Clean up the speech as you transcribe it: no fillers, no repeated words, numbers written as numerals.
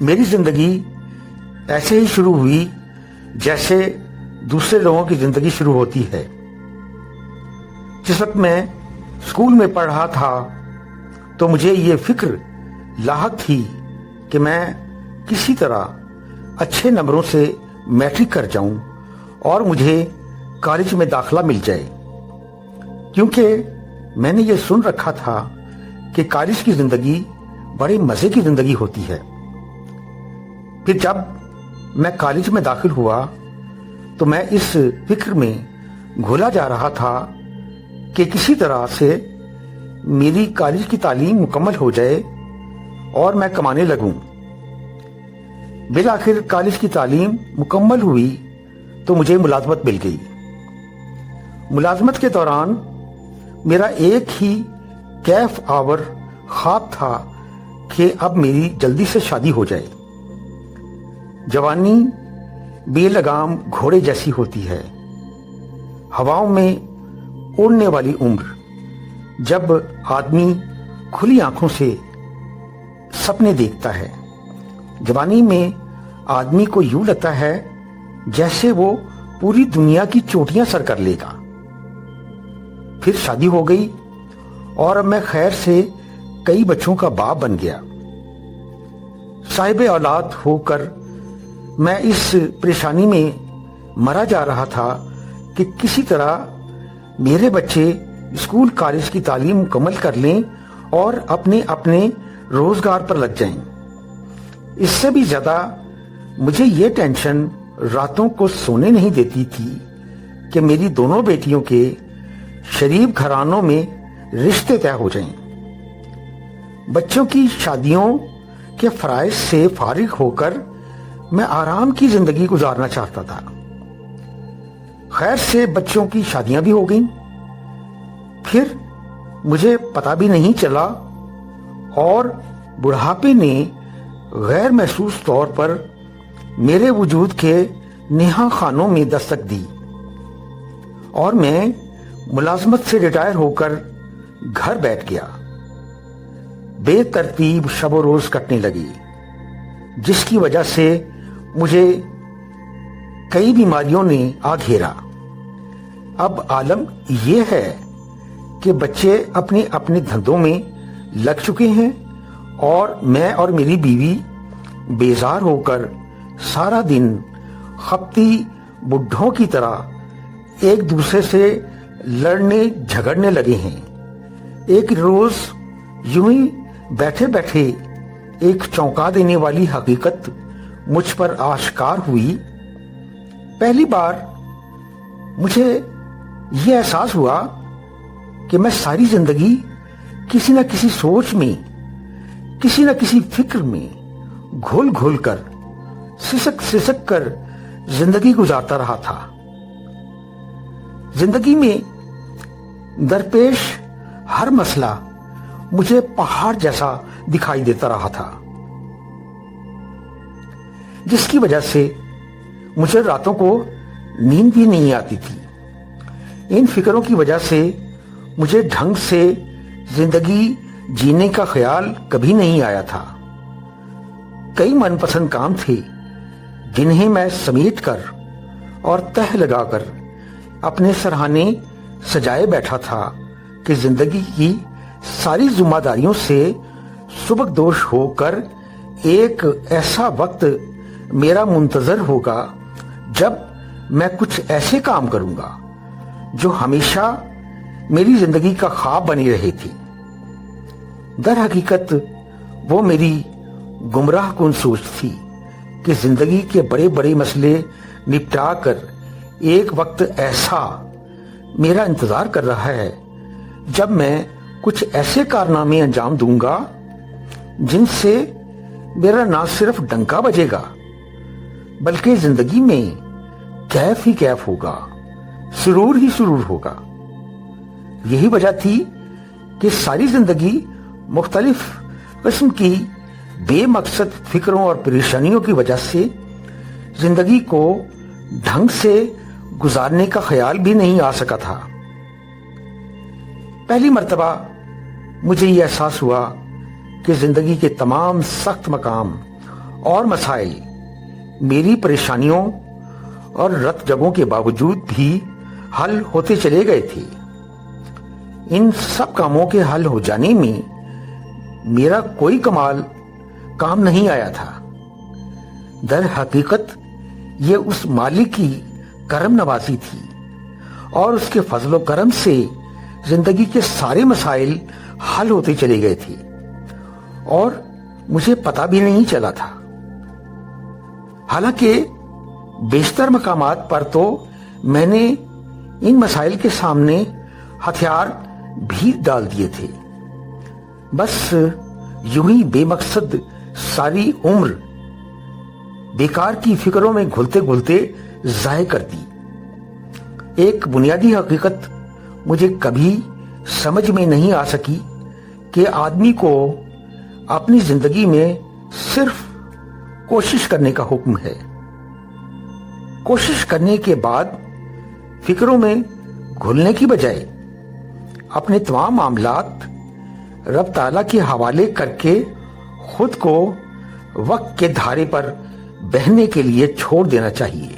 میری زندگی ایسے ہی شروع ہوئی جیسے دوسرے لوگوں کی زندگی شروع ہوتی ہے۔ جس وقت میں اسکول میں پڑھ رہا تھا تو مجھے یہ فکر لاحق تھی کہ میں کسی طرح اچھے نمبروں سے میٹرک کر جاؤں اور مجھے کالج میں داخلہ مل جائے، کیونکہ میں نے یہ سن رکھا تھا کہ کالج کی زندگی بڑے مزے کی زندگی ہوتی ہے۔ پھر جب میں کالج میں داخل ہوا تو میں اس فکر میں گھولا جا رہا تھا کہ کسی طرح سے میری کالج کی تعلیم مکمل ہو جائے اور میں کمانے لگوں۔ بالآخر کالج کی تعلیم مکمل ہوئی تو مجھے ملازمت مل گئی۔ ملازمت کے دوران میرا ایک ہی کیف آور خواب تھا کہ اب میری جلدی سے شادی ہو جائے۔ جوانی بے لگام گھوڑے جیسی ہوتی ہے، ہواؤں میں اڑنے والی عمر۔ جب آدمی کھلی آنکھوں سے سپنے دیکھتا ہے، جوانی میں آدمی کو یوں لگتا ہے جیسے وہ پوری دنیا کی چوٹیاں سر کر لے گا۔ پھر شادی ہو گئی اور اب میں خیر سے کئی بچوں کا باپ بن گیا۔ صاحب اولاد ہو کر میں اس پریشانی میں مرا جا رہا تھا کہ کسی طرح میرے بچے اسکول کالج کی تعلیم مکمل کر لیں اور اپنے اپنے روزگار پر لگ جائیں۔ اس سے بھی زیادہ مجھے یہ ٹینشن راتوں کو سونے نہیں دیتی تھی کہ میری دونوں بیٹیوں کے شریف گھرانوں میں رشتے طے ہو جائیں۔ بچوں کی شادیوں کے فرائض سے فارغ ہو کر میں آرام کی زندگی گزارنا چاہتا تھا۔ خیر سے بچوں کی شادیاں بھی ہو گئیں، پھر مجھے پتہ بھی نہیں چلا اور بڑھاپے نے غیر محسوس طور پر میرے وجود کے نہاں خانوں میں دستک دی اور میں ملازمت سے ریٹائر ہو کر گھر بیٹھ گیا۔ بے ترتیب شب و روز کٹنے لگی، جس کی وجہ سے مجھے کئی بیماریوں نے آ گھیرا۔ اب عالم یہ ہے کہ بچے اپنے اپنے دھندوں میں لگ چکے ہیں اور میں اور میری بیوی بیزار ہو کر سارا دن خپتی بڈھوں کی طرح ایک دوسرے سے لڑنے جھگڑنے لگے ہیں۔ ایک روز یوں ہی بیٹھے بیٹھے ایک چونکا دینے والی حقیقت مجھ پر آشکار ہوئی۔ پہلی بار مجھے یہ احساس ہوا کہ میں ساری زندگی کسی نہ کسی سوچ میں، کسی نہ کسی فکر میں گھل گھل کر، سسک سسک کر زندگی گزارتا رہا تھا۔ زندگی میں درپیش ہر مسئلہ مجھے پہاڑ جیسا دکھائی دیتا رہا تھا، جس کی وجہ سے مجھے راتوں کو نیند بھی نہیں آتی تھی۔ ان فکروں کی وجہ سے مجھے ڈھنگ سے زندگی جینے کا خیال کبھی نہیں آیا تھا۔ کئی من پسند کام تھے جنہیں میں سمیٹ کر اور تہ لگا کر اپنے سرہانے سجائے بیٹھا تھا کہ زندگی کی ساری ذمہ داریوں سے سبکدوش ہو کر ایک ایسا وقت میرا منتظر ہوگا جب میں کچھ ایسے کام کروں گا جو ہمیشہ میری زندگی کا خواب بنی رہی تھی۔ در حقیقت وہ میری گمراہ کن سوچ تھی کہ زندگی کے بڑے بڑے مسئلے نپٹا کر ایک وقت ایسا میرا انتظار کر رہا ہے جب میں کچھ ایسے کارنامے انجام دوں گا جن سے میرا نہ صرف ڈنکا بجے گا بلکہ زندگی میں کیف ہی کیف ہوگا، سرور ہی سرور ہوگا۔ یہی وجہ تھی کہ ساری زندگی مختلف قسم کی بے مقصد فکروں اور پریشانیوں کی وجہ سے زندگی کو ڈھنگ سے گزارنے کا خیال بھی نہیں آ سکا تھا۔ پہلی مرتبہ مجھے یہ احساس ہوا کہ زندگی کے تمام سخت مقام اور مسائل میری پریشانیوں اور رت جگہوں کے باوجود بھی حل ہوتے چلے گئے تھے۔ ان سب کاموں کے حل ہو جانے میں میرا کوئی کمال کام نہیں آیا تھا۔ در حقیقت یہ اس مالک کی کرم نوازی تھی اور اس کے فضل و کرم سے زندگی کے سارے مسائل حل ہوتے چلے گئے تھے اور مجھے پتہ بھی نہیں چلا تھا۔ حالانکہ بیشتر مقامات پر تو میں نے ان مسائل کے سامنے ہتھیار بھی ڈال دیے تھے، بس یوں ہی بے مقصد ساری عمر بیکار کی فکروں میں گھلتے گھلتے ضائع کر دی۔ ایک بنیادی حقیقت مجھے کبھی سمجھ میں نہیں آ سکی کہ آدمی کو اپنی زندگی میں صرف کوشش کرنے کا حکم ہے۔ کوشش کرنے کے بعد فکروں میں گھلنے کی بجائے اپنے تمام معاملات رب تعالیٰ کے حوالے کر کے خود کو وقت کے دھارے پر بہنے کے لیے چھوڑ دینا چاہیے۔